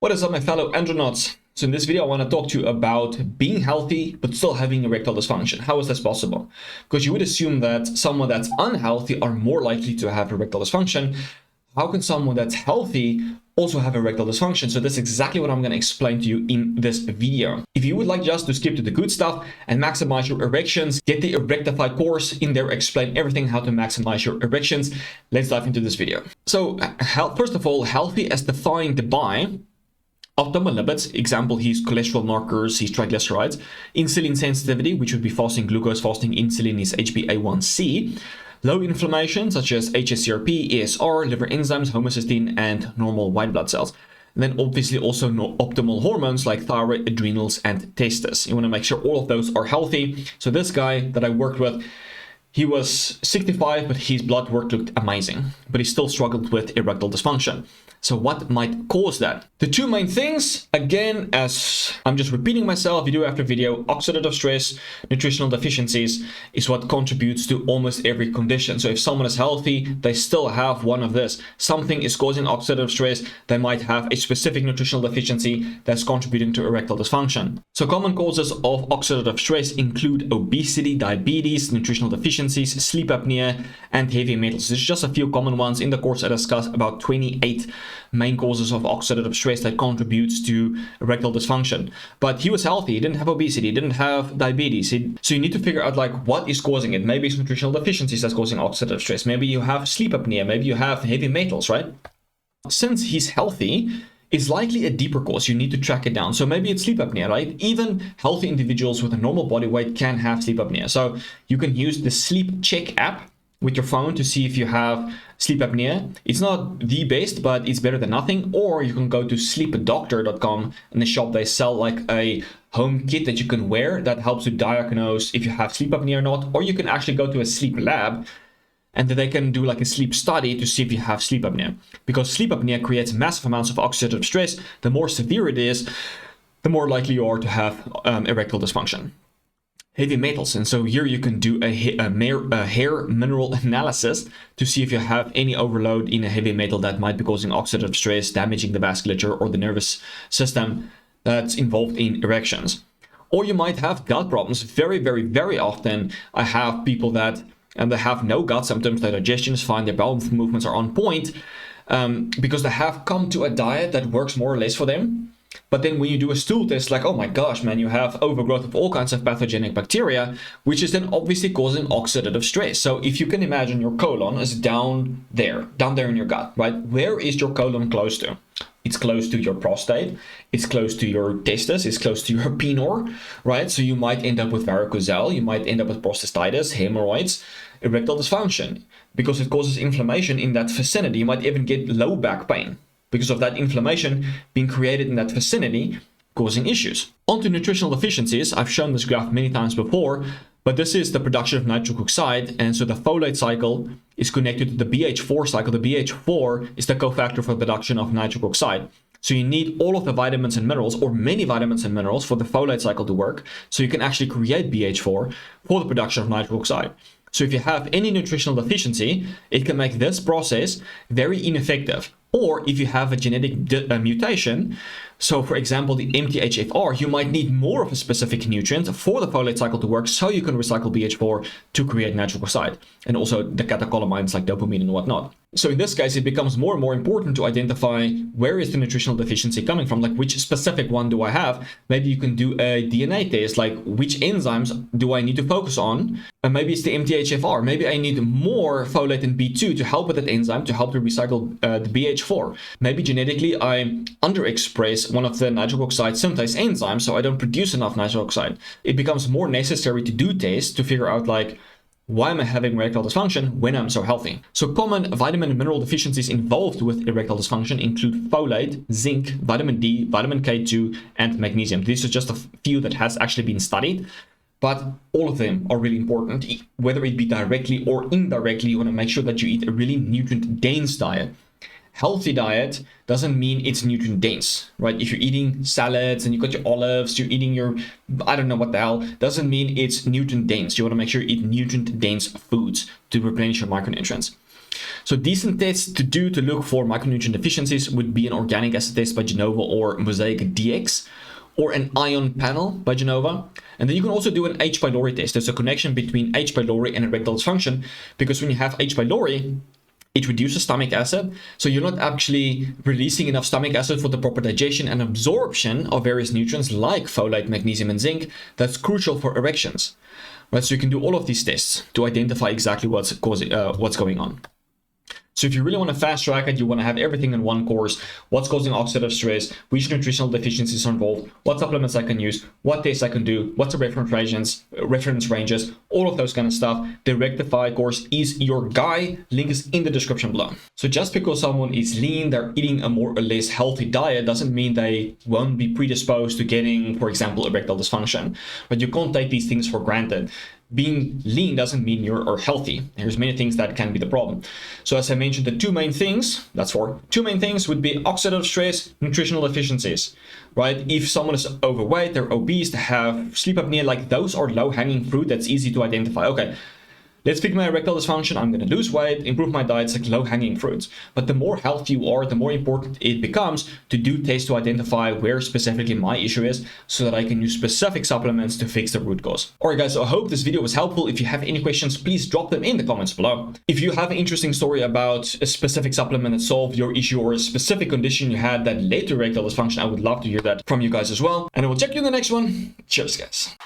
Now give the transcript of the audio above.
What is up, my fellow andronauts? So in this video, I want to talk to you about being healthy, but still having erectile dysfunction. How is this possible? Because you would assume that someone that's unhealthy are more likely to have erectile dysfunction. How can someone that's healthy also have erectile dysfunction? So that's exactly what I'm going to explain to you in this video. If you would like just to skip to the good stuff and maximize your erections, get the Erectify course. In there, explain everything how to maximize your erections. Let's dive into this video. So first of all, healthy as defined by optimal lipids, example, his cholesterol markers, his triglycerides, insulin sensitivity, which would be fasting glucose, fasting insulin, is HbA1c, low inflammation, such as hsCRP, ESR, liver enzymes, homocysteine, and normal white blood cells. And then obviously also optimal hormones like thyroid, adrenals, and testes. You want to make sure all of those are healthy. So this guy that I worked with, he was 65, but his blood work looked amazing, but he still struggled with erectile dysfunction. So what might cause that? The two main things, again, as I'm just repeating myself video after video, oxidative stress, nutritional deficiencies is what contributes to almost every condition. So if someone is healthy, they still have one of this. Something is causing oxidative stress. They might have a specific nutritional deficiency that's contributing to erectile dysfunction. So common causes of oxidative stress include obesity, diabetes, nutritional deficiencies, sleep apnea, and heavy metals. There's just a few common ones. In the course I discuss about 28 main causes of oxidative stress that contributes to erectile dysfunction. But he was healthy, he didn't have obesity, he didn't have diabetes. So you need to figure out like what is causing it. Maybe it's nutritional deficiencies that's causing oxidative stress. Maybe you have sleep apnea, maybe you have heavy metals, right? Since he's healthy, it's likely a deeper cause. You need to track it down. So maybe it's sleep apnea, right? Even healthy individuals with a normal body weight can have sleep apnea. So you can use the Sleep Check app with your phone to see if you have sleep apnea. It's not the best, but it's better than nothing. Or you can go to sleepdoctor.com. In the shop, they sell like a home kit that you can wear that helps you diagnose if you have sleep apnea or not. Or you can actually go to a sleep lab and then they can do like a sleep study to see if you have sleep apnea. Because sleep apnea creates massive amounts of oxidative stress. The more severe it is, the more likely you are to have erectile dysfunction. Heavy metals, and so here you can do a hair mineral analysis to see if you have any overload in a heavy metal that might be causing oxidative stress, damaging the vasculature or the nervous system that's involved in erections. Or you might have gut problems. Very, very, very often I have people that they have no gut symptoms, their digestion is fine, their bowel movements are on point, because they have come to a diet that works more or less for them. But then when you do a stool test, like, oh my gosh, man, you have overgrowth of all kinds of pathogenic bacteria, which is then obviously causing oxidative stress. So if you can imagine your colon is down there in your gut, right? Where is your colon close to? It's close to your prostate, it's close to your testes, it's close to your penor, right? So you might end up with varicocele, you might end up with prostatitis, hemorrhoids, erectile dysfunction, because it causes inflammation in that vicinity. You might even get low back pain because of that inflammation being created in that vicinity, causing issues. On to nutritional deficiencies. I've shown this graph many times before, but this is the production of nitric oxide, and so the folate cycle is connected to the BH4 cycle. The BH4 is the cofactor for the production of nitric oxide. So you need all of the vitamins and minerals, or many vitamins and minerals, for the folate cycle to work, so you can actually create BH4 for the production of nitric oxide. So if you have any nutritional deficiency, it can make this process very ineffective. Or if you have a genetic mutation, so for example, the MTHFR, you might need more of a specific nutrient for the folate cycle to work, so you can recycle BH4 to create nitric oxide, and also the catecholamines like dopamine and whatnot. So in this case, it becomes more and more important to identify where is the nutritional deficiency coming from, like which specific one do I have? Maybe you can do a DNA test, like which enzymes do I need to focus on? And maybe it's the MTHFR. Maybe I need more folate and B2 to help with that enzyme, to help to recycle the BH4. Maybe genetically I underexpress one of the nitric oxide synthase enzymes, so I don't produce enough nitric oxide. It becomes more necessary to do tests to figure out like, why am I having erectile dysfunction when I'm so healthy? So common vitamin and mineral deficiencies involved with erectile dysfunction include folate, zinc, vitamin D, vitamin K2, and magnesium. These are just a few that has actually been studied, but all of them are really important. Whether it be directly or indirectly, you want to make sure that you eat a really nutrient-dense diet. Healthy diet doesn't mean it's nutrient dense, right? If you're eating salads and you got your olives, you're eating your, I don't know what the hell, doesn't mean it's nutrient dense. You want to make sure you eat nutrient dense foods to replenish your micronutrients. So decent tests to do to look for micronutrient deficiencies would be an organic acid test by Genova or Mosaic DX, or an ion panel by Genova. And then you can also do an H. pylori test. There's a connection between H. pylori and erectile dysfunction, because when you have H. pylori, it reduces stomach acid, so you're not actually releasing enough stomach acid for the proper digestion and absorption of various nutrients like folate, magnesium, and zinc. That's crucial for erections. Right, so you can do all of these tests to identify exactly what's going on. So if you really want to fast track it, you want to have everything in one course: what's causing oxidative stress, which nutritional deficiencies are involved, what supplements I can use, what tests I can do, what's the reference ranges, all of those kind of stuff. The Rectify course is your guy. Link is in the description below. So just because someone is lean, they're eating a more or less healthy diet, doesn't mean they won't be predisposed to getting, for example, erectile dysfunction. But you can't take these things for granted. Being lean doesn't mean you're healthy. There's many things that can be the problem. So as I mentioned, the two main things would be oxidative stress, nutritional deficiencies, right? If someone is overweight, they're obese, they have sleep apnea, like those are low-hanging fruit that's easy to identify. Okay, let's fix my erectile dysfunction, I'm going to lose weight, improve my diet. It's like low-hanging fruits. But the more healthy you are, the more important it becomes to do tests to identify where specifically my issue is, so that I can use specific supplements to fix the root cause. Alright guys, so I hope this video was helpful. If you have any questions, please drop them in the comments below. If you have an interesting story about a specific supplement that solved your issue, or a specific condition you had that led to erectile dysfunction, I would love to hear that from you guys as well. And I will check you in the next one. Cheers guys.